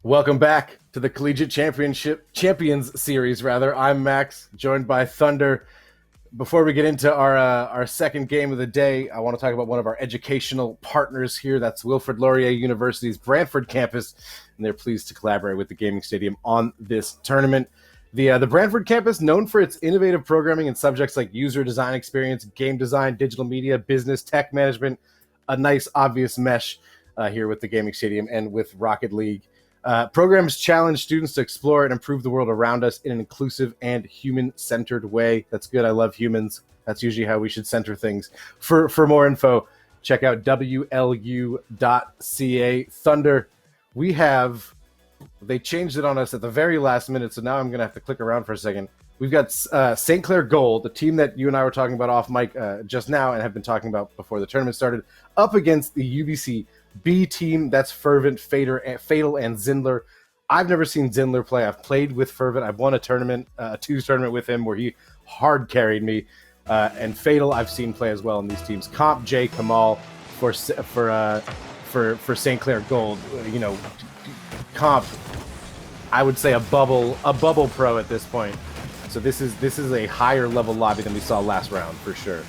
Welcome back to the Collegiate Champions Series. I'm Max, joined by Thunder. Before we get into our second game of the day, I want to talk about one of our educational partners here. That's Wilfrid Laurier University's Brantford campus, and they're pleased to collaborate with the Gaming Stadium on this tournament. The Brantford campus, known for its innovative programming in subjects like user design experience, game design, digital media, business, tech management, a nice obvious mesh here with the Gaming Stadium and with Rocket League. Programs challenge students to explore and improve the world around us in an inclusive and human-centered way. That's good. I love humans. That's usually how we should center things. For more info, check out WLU.ca. Thunder, they changed it on us at the very last minute, so now I'm going to have to click around for a second. We've got St. Clair Gold, the team that you and I were talking about off mic just now and have been talking about before the tournament started, up against the UBC B team. That's Fervent, Fatal, and Zindler. I've never seen Zindler play. I've played with Fervent. I've won a twos tournament with him where he hard carried me. And Fatal, I've seen play as well in these teams. Comp, Jay, Kamal for St. Clair Gold. Comp, I would say a bubble pro at this point. So this is a higher level lobby than we saw last round for sure.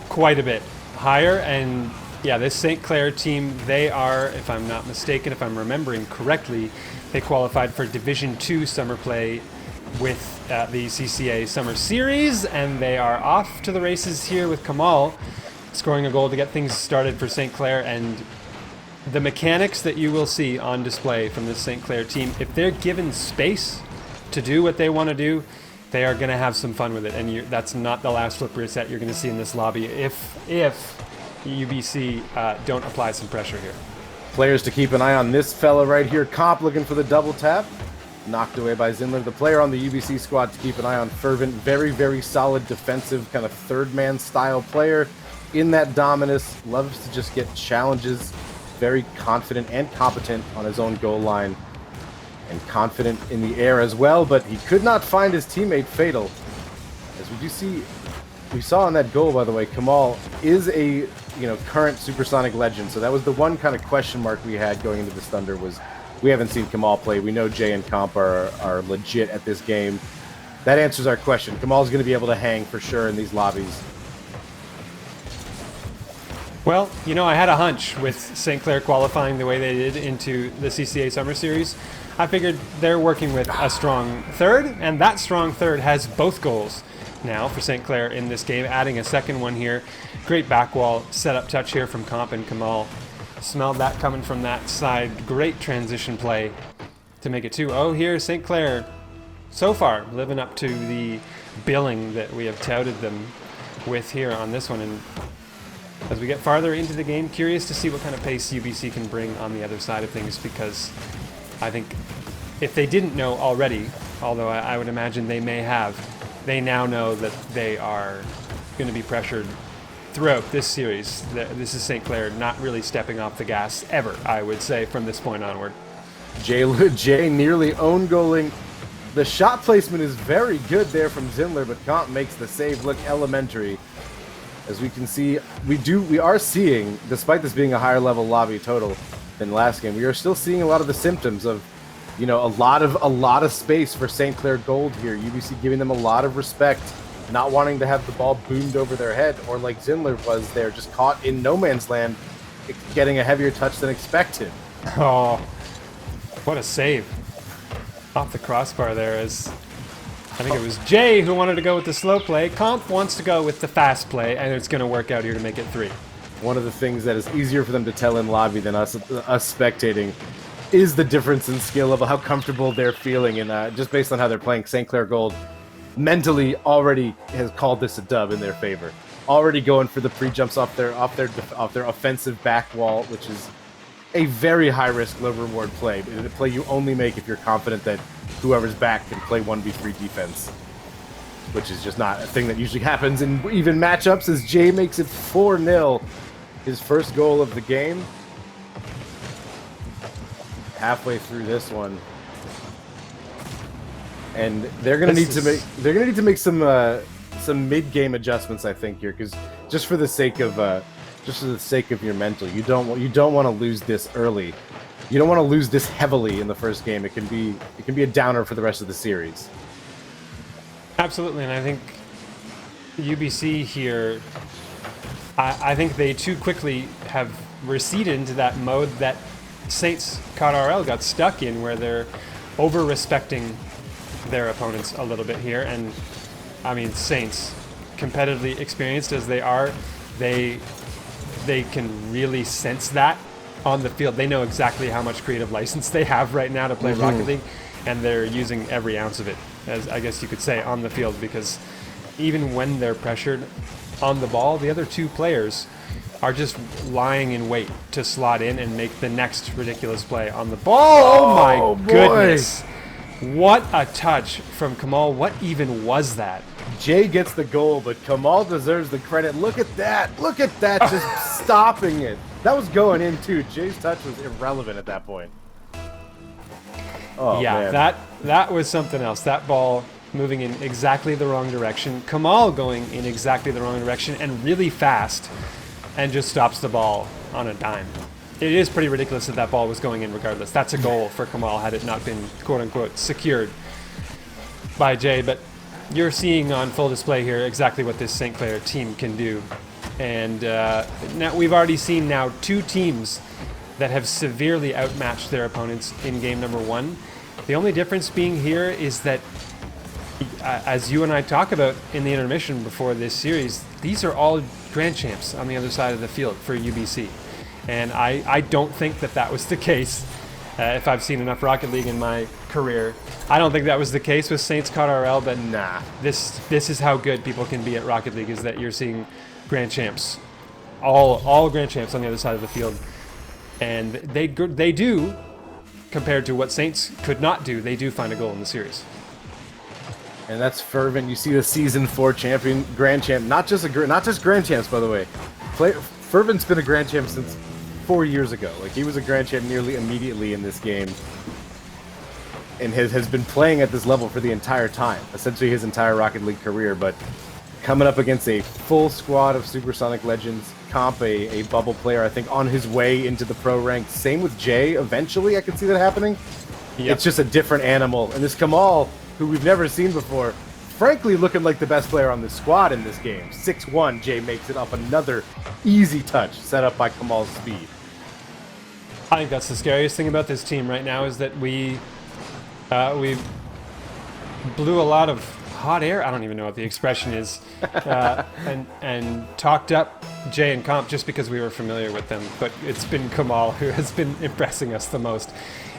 Quite a bit higher, and yeah, this St. Clair team, they are, if I'm not mistaken, if I'm remembering correctly, they qualified for Division II summer play with the CCA Summer Series, and they are off to the races here with Kamal scoring a goal to get things started for St. Clair. And the mechanics that you will see on display from this St. Clair team, if they're given space to do what they want to do, they are going to have some fun with it. And that's not the last flipper set you're going to see in this lobby if UBC don't apply some pressure here. Players to keep an eye on this fella right here. Comp looking for the double tap. Knocked away by Zindler. The player on the UBC squad to keep an eye on, Fervent. Very, very solid defensive, kind of third man style player in that Dominus. Loves to just get challenges. Very confident and competent on his own goal line. And confident in the air as well, but he could not find his teammate Fatal. As we saw in that goal, by the way, Kamal is a current supersonic legend. So that was the one kind of question mark we had going into this Thunder, was we haven't seen Kamal play. We know Jay and Comp are legit at this game. That answers our question. Kamal's going to be able to hang for sure in these lobbies. Well, I had a hunch with St. Clair qualifying the way they did into the CCA Summer Series. I figured they're working with a strong third, and that strong third has both goals now for St. Clair in this game, adding a second one here. Great back wall setup touch here from Comp and Kamal. Smelled that coming from that side. Great transition play to make it 2-0 here. St. Clair, so far, living up to the billing that we have touted them with here on this one. And as we get farther into the game, curious to see what kind of pace UBC can bring on the other side of things, because I think if they didn't know already, although I would imagine they may have, they now know that they are going to be pressured throughout this series. This is St. Clair not really stepping off the gas ever, I would say, from this point onward. Jay nearly own goaling. The shot placement is very good there from Zindler, but Comp makes the save look elementary. As we can see, we are seeing, despite this being a higher level lobby total than last game, we are still seeing a lot of the symptoms of, a lot of space for St. Clair Gold here. UBC giving them a lot of respect, not wanting to have the ball boomed over their head, or like Zindler was there, just caught in no man's land, getting a heavier touch than expected. Oh, what a save. Off the crossbar there, as I think it was Jay who wanted to go with the slow play. Comp wants to go with the fast play, and it's going to work out here to make it 3. One of the things that is easier for them to tell in lobby than us spectating is the difference in skill of how comfortable they're feeling, and just based on how they're playing, St. Clair Gold mentally already has called this a dub in their favor. Already going for the pre-jumps off their offensive back wall, which is a very high-risk, low-reward play. It's a play you only make if you're confident that whoever's back can play 1v3 defense, which is just not a thing that usually happens in even matchups, as Jay makes it 4-0, his first goal of the game. Halfway through this one, and they're gonna need to make some mid-game adjustments, I think, here, because just for the sake of your mental, you don't want to lose this early. you don't want to lose this heavily in the first game. It can be a downer for the rest of the series. Absolutely, and I think UBC here, I think they too quickly have receded into that mode that Saints COD RL got stuck in, where they're over-respecting their opponents a little bit here. And I mean, Saints, competitively experienced as they are, they can really sense that on the field. They know exactly how much creative license they have right now to play Rocket League, and they're using every ounce of it, as I guess you could say, on the field, because even when they're pressured on the ball, the other two players are just lying in wait to slot in and make the next ridiculous play on the ball. Oh my goodness. What a touch from Kamal. What even was that? Jay gets the goal, but Kamal deserves the credit. Look at that. Look at that. Just stopping it. That was going in, too. Jay's touch was irrelevant at that point. Oh, yeah, man. that was something else. That ball moving in exactly the wrong direction. Kamal going in exactly the wrong direction and really fast, and just stops the ball on a dime. It is pretty ridiculous that ball was going in regardless. That's a goal for Kamal had it not been, quote-unquote, secured by Jay. But you're seeing on full display here exactly what this St. Clair team can do. And now we've already seen now two teams that have severely outmatched their opponents in game number one. The only difference being here is that, as you and I talk about in the intermission before this series, these are all grand champs on the other side of the field for UBC. And I don't think that was the case. If I've seen enough Rocket League in my career, I don't think that was the case with Saints COD RL, but nah, this is how good people can be at Rocket League, is that you're seeing grand champs, all grand champs on the other side of the field. And they do, compared to what Saints could not do, they do find a goal in the series. And that's Fervent. You see the Season 4 champion, Grand Champ, not just Grand Champs, by the way. Fervent's been a Grand Champ since 4 years ago. Like, he was a Grand Champ nearly immediately in this game, and has been playing at this level for the entire time, essentially his entire Rocket League career. But coming up against a full squad of Supersonic legends, Comp, a bubble player, I think, on his way into the pro ranks. Same with Jay, eventually, I could see that happening. Yep. It's just a different animal. And this Kamal, who we've never seen before, frankly looking like the best player on this squad in this game. 6-1, Jay makes it up. Another easy touch set up by Kamal's speed. I think that's the scariest thing about this team right now, is that we blew a lot of hot air, I don't even know what the expression is, and talked up Jay and Comp just because we were familiar with them. But it's been Kamal who has been impressing us the most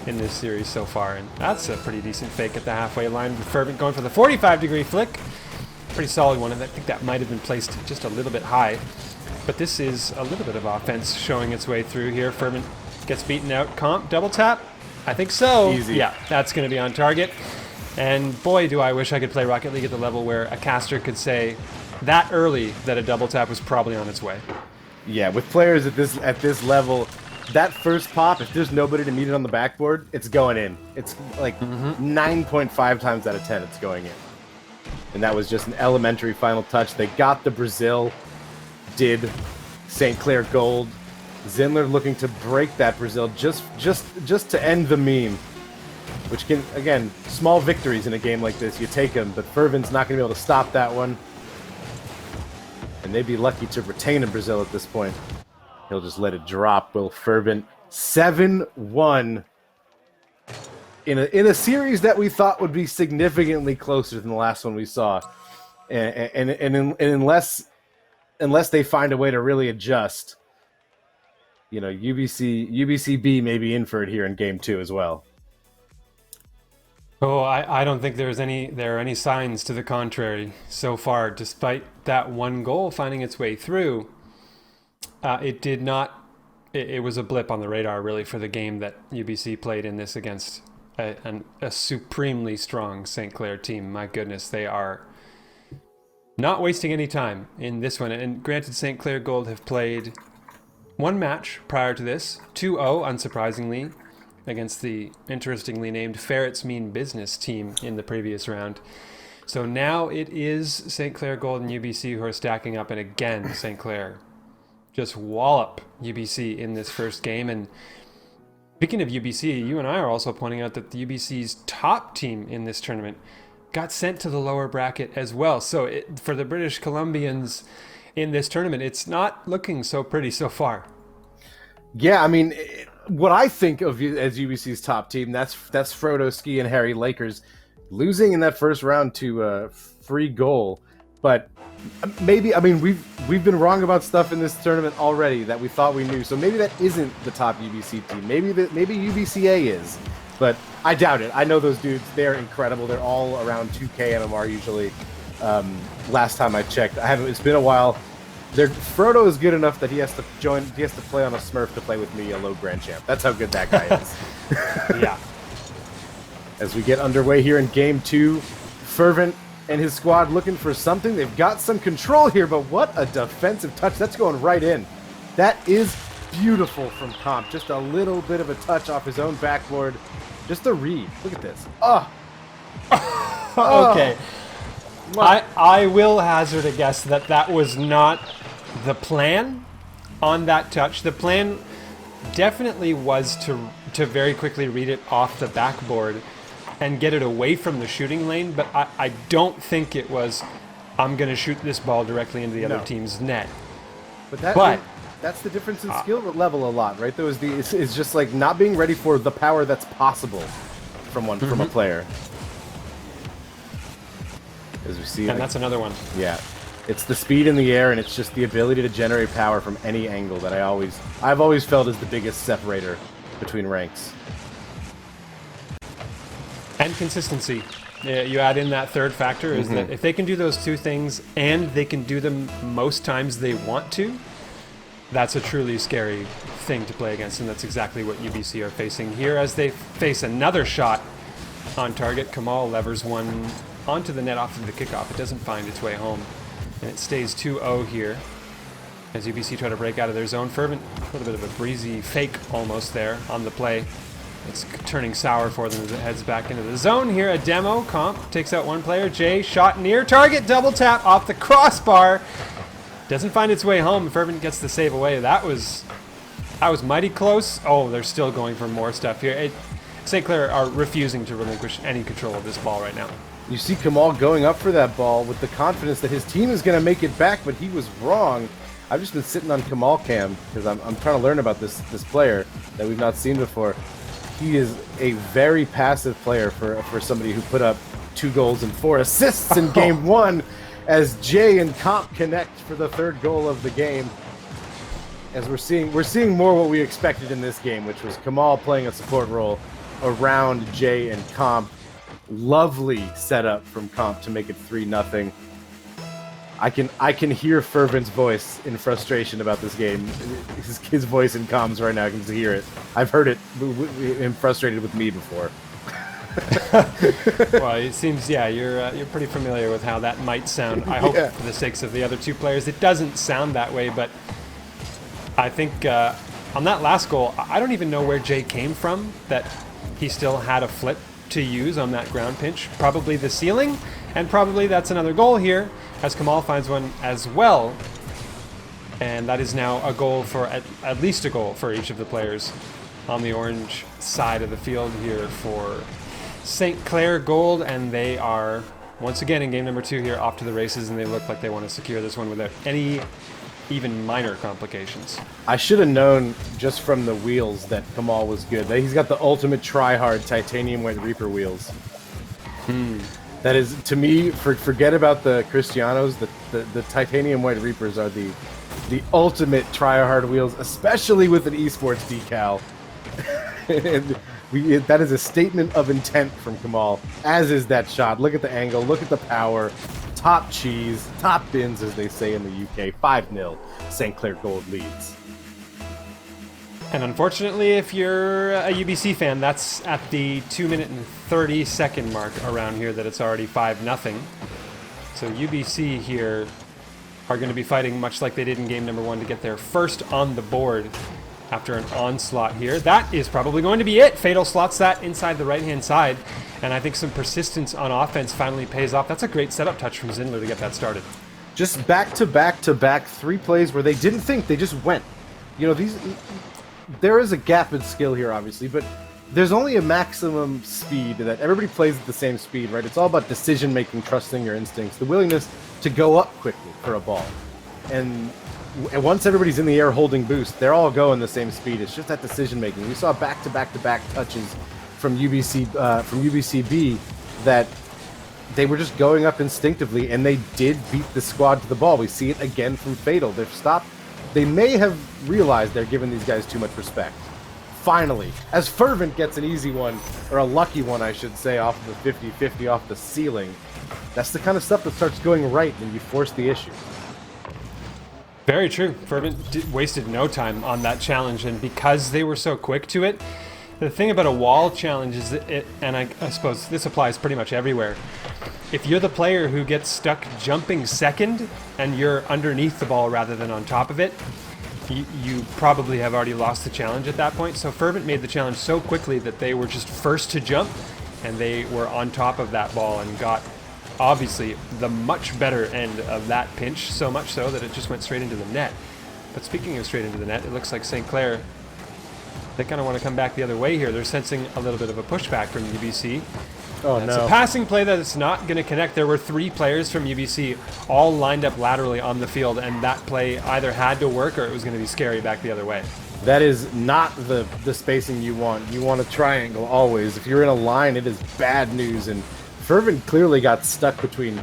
in this series so far, and that's a pretty decent fake at the halfway line. Fervent going for the 45-degree flick. Pretty solid one, and I think that might have been placed just a little bit high. But this is a little bit of offense showing its way through here. Fervent gets beaten out. Comp, double tap? I think so. Easy. Yeah, that's going to be on target. And boy, do I wish I could play Rocket League at the level where a caster could say that early that a double tap was probably on its way. Yeah, with players at this level, that first pop, if there's nobody to meet it on the backboard, it's going in. It's like 9.5 times out of 10 it's going in. And that was just an elementary final touch. They got the Brazil, did St. Clair gold. Zindler looking to break that Brazil just to end the meme. Which can, again, small victories in a game like this, you take them, but Fervent's not going to be able to stop that one. And they'd be lucky to retain in Brazil at this point. He'll just let it drop. Will Fervent 7-1 in a series that we thought would be significantly closer than the last one we saw. And unless they find a way to really adjust, you know, UBCB may be in for it here in game 2 as well. Oh, I don't think there are any signs to the contrary so far. Despite that one goal finding its way through, it did not. It was a blip on the radar, really, for the game that UBC played in this against a supremely strong St. Clair team. My goodness, they are not wasting any time in this one. And granted, St. Clair Gold have played one match prior to this, 2-0, unsurprisingly, against the interestingly named Ferrets Mean Business team in the previous round. So now it is St. Clair Gold and UBC who are stacking up, and again, St. Clair just wallop UBC in this first game. And Speaking of UBC, you and I are also pointing out that the UBC's top team in this tournament got sent to the lower bracket as well. So for the British Columbians in this tournament, it's not looking so pretty so far. Yeah, I mean, what I think of as UBC's top team, that's Frodo Ski and Harry Lakers losing in that first round to free goal. But maybe, I mean, we've been wrong about stuff in this tournament already that we thought we knew. So maybe that isn't the top UBC team. Maybe UBCA is, but I doubt it. I know those dudes; they're incredible. They're all around 2K MMR usually. Last time I checked, it's been a while. Frodo is good enough that he has to play on a Smurf to play with me, a low Grand Champ. That's how good that guy is. Yeah. As we get underway here in Game 2, Fervent and his squad looking for something. They've got some control here, but what a defensive touch. That's going right in. That is beautiful from Comp. Just a little bit of a touch off his own backboard. Just a read. Look at this. Oh. Okay. I will hazard a guess that was not the plan on that touch. The plan definitely was to very quickly read it off the backboard and get it away from the shooting lane, but I don't think it was, I'm going to shoot this ball directly into the other team's net. But that's the difference in skill level a lot, right? It's just like not being ready for the power that's possible from a player. As we see, and that's another one. Yeah, it's the speed in the air, and it's just the ability to generate power from any angle that I've always felt is the biggest separator between ranks. And consistency. You add in that third factor is that if they can do those two things and they can do them most times they want to, that's a truly scary thing to play against, and that's exactly what UBC are facing here as they face another shot on target. Kamal levers one onto the net off of the kickoff. It doesn't find its way home, and it stays 2-0 here as UBC try to break out of their zone. Fervent, a little bit of a breezy fake almost there on the play. It's turning sour for them as it heads back into the zone here. A demo. Comp takes out one player. Jay, shot near target, double tap off the crossbar. Doesn't find its way home. Fervent gets the save away. That was mighty close. Oh, they're still going for more stuff here. St. Clair are refusing to relinquish any control of this ball right now. You see Kamal going up for that ball with the confidence that his team is going to make it back, but he was wrong. I've just been sitting on Kamal Cam because I'm trying to learn about this player that we've not seen before. He is a very passive player for somebody who put up 2 goals and 4 assists in Game 1 as Jay and Comp connect for the 3rd goal of the game. As we're seeing more what we expected in this game, which was Kamal playing a support role around Jay and Comp. Lovely setup from Comp to make it 3-0. I can hear Fervent's voice in frustration about this game. His voice in comms right now. I can just hear it. I've heard it. Him frustrated with me before. Well, it seems you're pretty familiar with how that might sound. I hope for the sakes of the other 2 players, it doesn't sound that way. But I think on that last goal, I don't even know where Jay came from. That he still had a flip to use on that ground pinch. Probably the ceiling, and probably that's another goal here. As Kamal finds one as well. And that is now a goal for, at least a goal for each of the players on the orange side of the field here for St. Clair Gold. And they are, once again in game number 2 here, off to the races, and they look like they want to secure this one without any even minor complications. I should have known just from the wheels that Kamal was good. He's got the ultimate try-hard titanium white Reaper wheels. That is, to me, forget about the Cristianos. The titanium white Reapers are the ultimate try-hard wheels, especially with an esports decal. And that is a statement of intent from Kamal, as is that shot. Look at the angle, look at the power. Top cheese, top bins, as they say in the UK. 5-0, St. Clair Gold leads. And unfortunately, if you're a UBC fan, that's at the 2-minute and 30-second mark around here that it's already 5-0. So UBC here are going to be fighting much like they did in game number 1 to get their first on the board after an onslaught here. That is probably going to be it. Fatal slots that inside the right-hand side, and I think some persistence on offense finally pays off. That's a great setup touch from Zindler to get that started. Just back-to-back-to-back 3 plays where they didn't think, they just went. You know, there is a gap in skill here, obviously, but there's only a maximum speed that everybody plays at the same speed, right? It's all about decision making, trusting your instincts, the willingness to go up quickly for a ball. And once everybody's in the air holding boost, they're all going the same speed. It's just that decision making. We saw back-to-back-to-back touches from UBCB that they were just going up instinctively, and they did beat the squad to the ball. We see it again from Fatal. They've stopped. They may have realized they're giving these guys too much respect. Finally, as Fervent gets an easy one, or a lucky one, I should say, off of the 50-50 off the ceiling. That's the kind of stuff that starts going right when you force the issue. Very true. Fervent wasted no time on that challenge, and because they were so quick to it, the thing about a wall challenge is and I suppose this applies pretty much everywhere. If you're the player who gets stuck jumping second and you're underneath the ball rather than on top of it, you probably have already lost the challenge at that point. So Fervent made the challenge so quickly that they were just first to jump, and they were on top of that ball and got obviously the much better end of that pinch, so much so that it just went straight into the net. But speaking of straight into the net, it looks like St. Clair, they kind of want to come back the other way here. They're sensing a little bit of a pushback from UBC. Oh, It's no. a passing play that it's not going to connect. There were 3 players from UBC all lined up laterally on the field, and that play either had to work or it was going to be scary back the other way. That is not the spacing you want. You want a triangle always. If you're in a line, it is bad news, and Fervent clearly got stuck between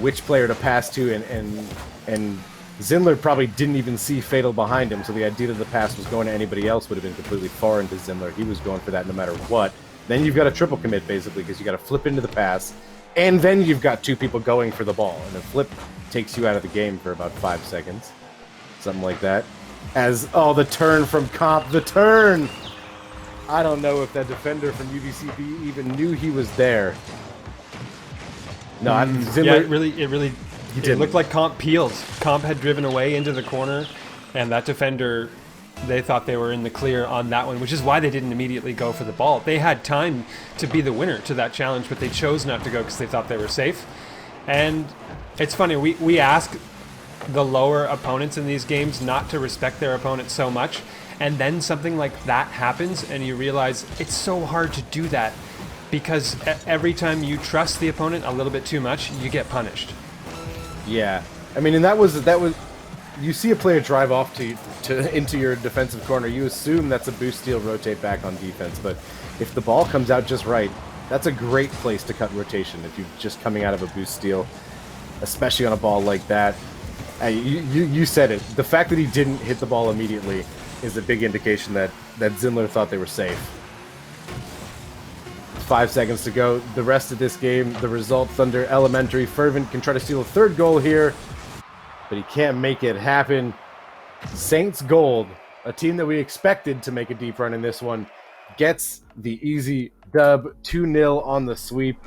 which player to pass to, and Zindler probably didn't even see Fatal behind him, so the idea that the pass was going to anybody else would have been completely foreign to Zindler. He was going for that no matter what. Then you've got a triple commit, basically, because you got to flip into the pass, and then you've got 2 people going for the ball, and a flip takes you out of the game for about 5 seconds. Something like that. The turn from Comp, the turn! I don't know if that defender from UBCB even knew he was there. No, Zindler, Yeah, it looked like Comp peeled. Comp had driven away into the corner, and that defender, they thought they were in the clear on that one, which is why they didn't immediately go for the ball. They had time to be the winner to that challenge, but they chose not to go because they thought they were safe. And it's funny, we ask the lower opponents in these games not to respect their opponents so much, and then something like that happens, and you realize it's so hard to do that because every time you trust the opponent a little bit too much, you get punished. Yeah, I mean, and that was you see a player drive off into your defensive corner, you assume that's a boost steal, rotate back on defense. But if the ball comes out just right, that's a great place to cut rotation. If you're just coming out of a boost steal, especially on a ball like that, you said it. The fact that he didn't hit the ball immediately is a big indication that Zindler thought they were safe. 5 seconds to go. The rest of this game, the result, Thunder Elementary. Fervent can try to steal a 3rd goal here, but he can't make it happen. Saints Gold, a team that we expected to make a deep run in this one, gets the easy dub, 2-0 on the sweep.